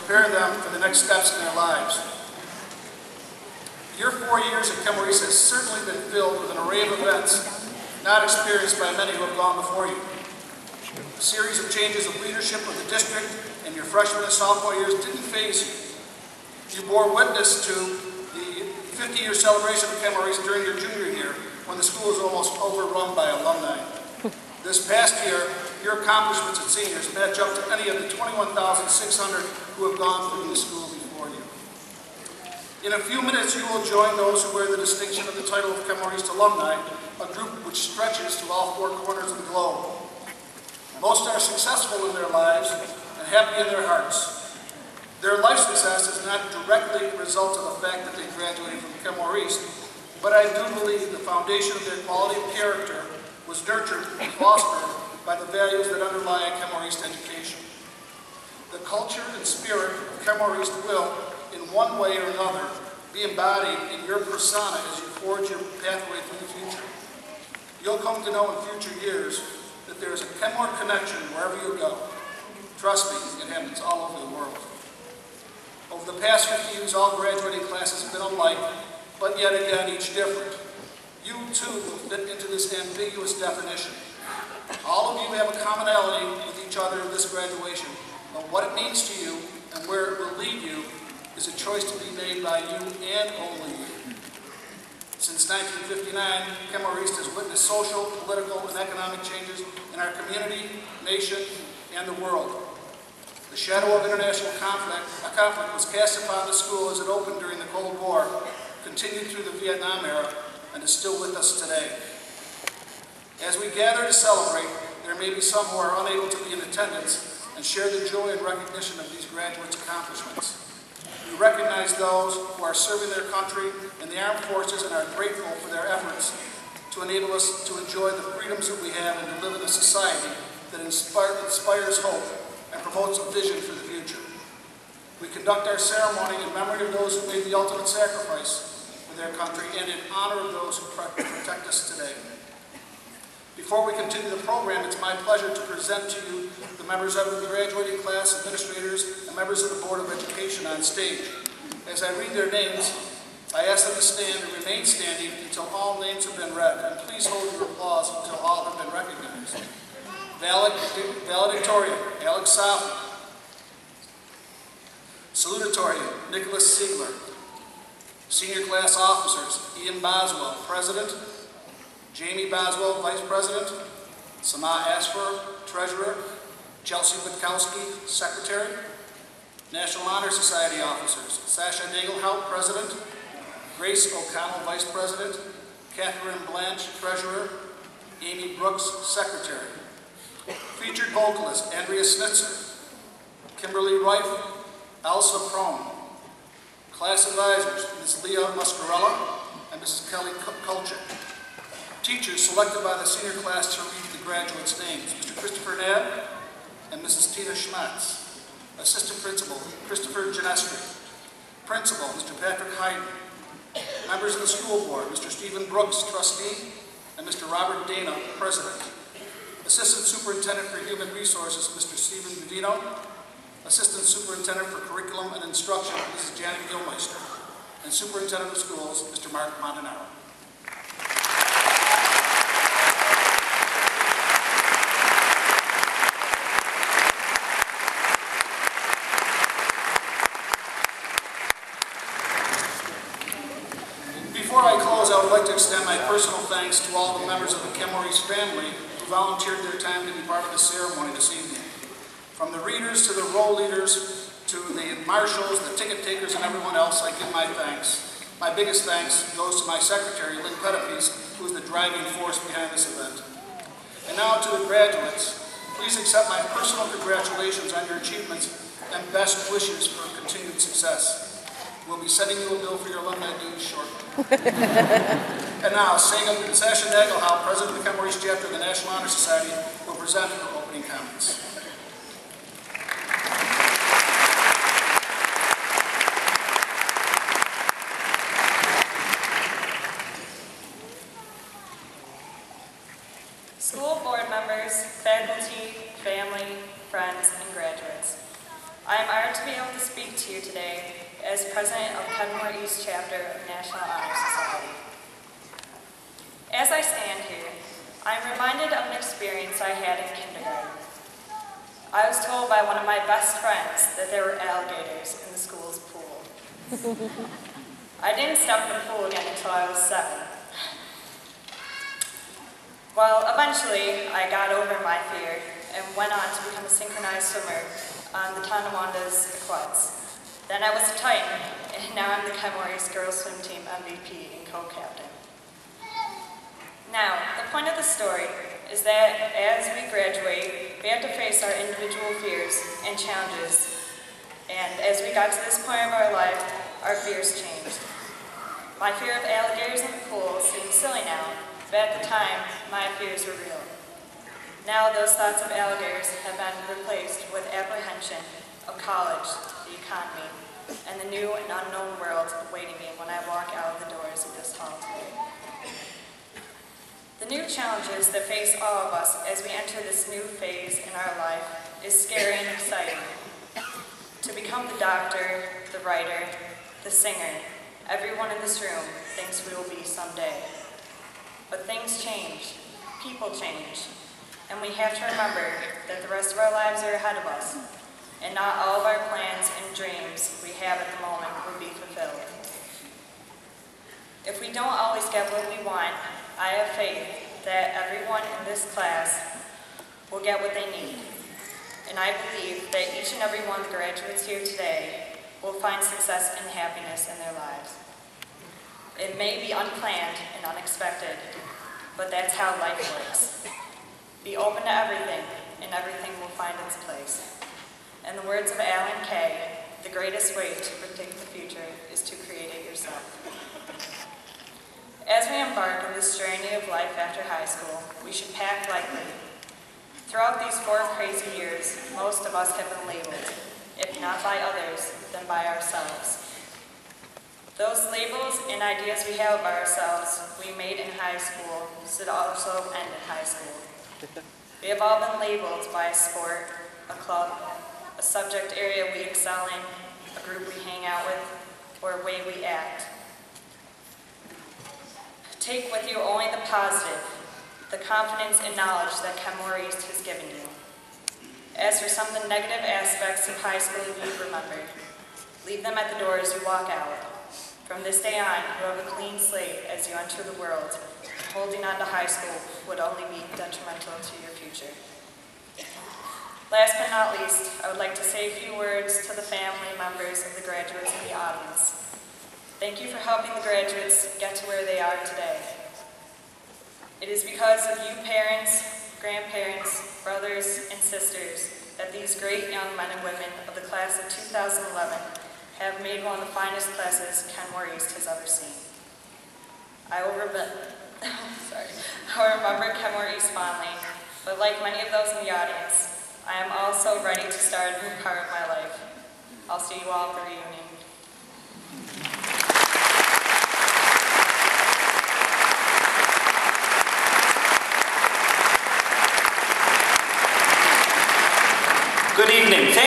prepare them for the next steps in their lives. Your 4 years at Kenmore has certainly been filled with an array of events not experienced by many who have gone before you. A series of changes of leadership of the district in your freshman and sophomore years didn't faze you. You bore witness to the 50-year celebration of Kenmore during your junior year when the school was almost overrun by alumni. This past year, your accomplishments as seniors match up to any of the 21,600 who have gone through the school before you. In a few minutes, you will join those who wear the distinction of the title of Kenmore East alumni, a group which stretches to all four corners of the globe. Most are successful in their lives and happy in their hearts. Their life success is not directly a result of the fact that they graduated from Kenmore East, but I do believe the foundation of their quality of character was nurtured and fostered by the values that underlie a Kenmore East education. The culture and spirit of Kenmore East will, in one way or another, be embodied in your persona as you forge your pathway through the future. You'll come to know in future years that there is a Kenmore connection wherever you go. Trust me, it happens all over the world. Over the past 50 years, all graduating classes have been alike, but yet again, each different. You too will fit into this ambiguous definition. All of you have a commonality with each other in this graduation, but what it means to you and where it will lead you is a choice to be made by you and only you. Since 1959, Kenmore East has witnessed social, political, and economic changes in our community, nation, and the world. The shadow of international conflict was cast upon the school as it opened during the Cold War, continued through the Vietnam era, and is still with us today. As we gather to celebrate, there may be some who are unable to be in attendance and share the joy and recognition of these graduates' accomplishments. We recognize those who are serving their country in the armed forces and are grateful for their efforts to enable us to enjoy the freedoms that we have and to live in a society that inspires hope and promotes a vision for the future. We conduct our ceremony in memory of those who made the ultimate sacrifice for their country and in honor of those who protect us today. Before we continue the program, it's my pleasure to present to you the members of the graduating class, administrators, and members of the Board of Education on stage. As I read their names, I ask them to stand and remain standing until all names have been read, and please hold your applause until all have been recognized. Valedictorian, Alex Safi. Salutatorian, Nicholas Siegler. Senior class officers, Ian Boswell, President. Jamie Boswell, Vice President. Sama Asper, Treasurer. Chelsea Witkowski, Secretary. National Honor Society officers, Sasha Nagelhout, President. Grace O'Connell, Vice President. Catherine Blanche, Treasurer. Amy Brooks, Secretary. Featured vocalist, Andrea Snitzer. Kimberly Reif, Elsa Prone. Class advisors, Ms. Leah Muscarella and Mrs. Kelly Kulchik. Teachers selected by the senior class to read the graduates' names, Mr. Christopher Nabb and Mrs. Tina Schmatz. Assistant Principal, Christopher Genestri. Principal, Mr. Patrick Hayden. Members of the School Board, Mr. Stephen Brooks, Trustee, and Mr. Robert Dana, President. Assistant Superintendent for Human Resources, Mr. Stephen Vivino. Assistant Superintendent for Curriculum and Instruction, Mrs. Janet Gilmeister. And Superintendent of Schools, Mr. Mark Montanaro. Before I close, I would like to extend my personal thanks to all the members of the Kenmore East family who volunteered their time to be part of the ceremony this evening. From the readers to the roll leaders to the marshals, the ticket takers, and everyone else, I give my thanks. My biggest thanks goes to my secretary, Lynn Pettipies, who is the driving force behind this event. And now to the graduates, please accept my personal congratulations on your achievements and best wishes for continued success. We'll be sending you a bill for your alumni dues shortly. And now, Sasha Nagelhout, President of the Kenmore East Chapter of the National Honor Society, will present her opening comments. School board members, faculty, family, friends, and graduates. I am honored to be able to speak speak to you today as president of Kenmore East Chapter of National Honor Society. As I stand here, I am reminded of an experience I had in kindergarten. I was told by one of my best friends that there were alligators in the school's pool. I didn't step in the pool again until I was 7. Well, eventually, I got over my fear and went on to become a synchronized swimmer on the Tonawanda's Aquats. Then I was a Titan, and now I'm the Kenmore East Girls Swim Team MVP and co-captain. Now, the point of the story is that as we graduate, we have to face our individual fears and challenges. And as we got to this point of our life, our fears changed. My fear of alligators in the pool seems silly now, but at the time, my fears were real. Now those thoughts of alligators have been replaced with apprehension of college, the economy, and the new and unknown world awaiting me when I walk out of the doors of this hall today. The new challenges that face all of us as we enter this new phase in our life is scary and exciting. To become the doctor, the writer, the singer, everyone in this room thinks we will be someday. But things change, people change, and we have to remember that the rest of our lives are ahead of us, and not all of our plans and dreams we have at the moment will be fulfilled. If we don't always get what we want, I have faith that everyone in this class will get what they need. And I believe that each and every one of the graduates here today will find success and happiness in their lives. It may be unplanned and unexpected, but that's how life works. Be open to everything, and everything will find its place. In the words of Alan Kay, the greatest way to predict the future is to create it yourself. As we embark on this journey of life after high school, we should pack lightly. Throughout these 4 crazy years, most of us have been labeled, if not by others, then by ourselves. Those labels and ideas we have about ourselves we made in high school should also end in high school. We have all been labeled by a sport, a club, a subject area we excel in, a group we hang out with, or a way we act. Take with you only the positive, the confidence and knowledge that Kenmore East has given you. As for some of the negative aspects of high school you've remembered, leave them at the door as you walk out. From this day on, you have a clean slate as you enter the world. Holding on to high school would only be detrimental to your future. Last but not least, I would like to say a few words to the family members of the graduates in the audience. Thank you for helping the graduates get to where they are today. It is because of you parents, grandparents, brothers, and sisters that these great young men and women of the class of 2011 have made one of the finest classes Kenmore East has ever seen. I will remember Kenmore East fondly, but like many of those in the audience, I am also ready to start a new part of my life. I'll see you all at the reunion.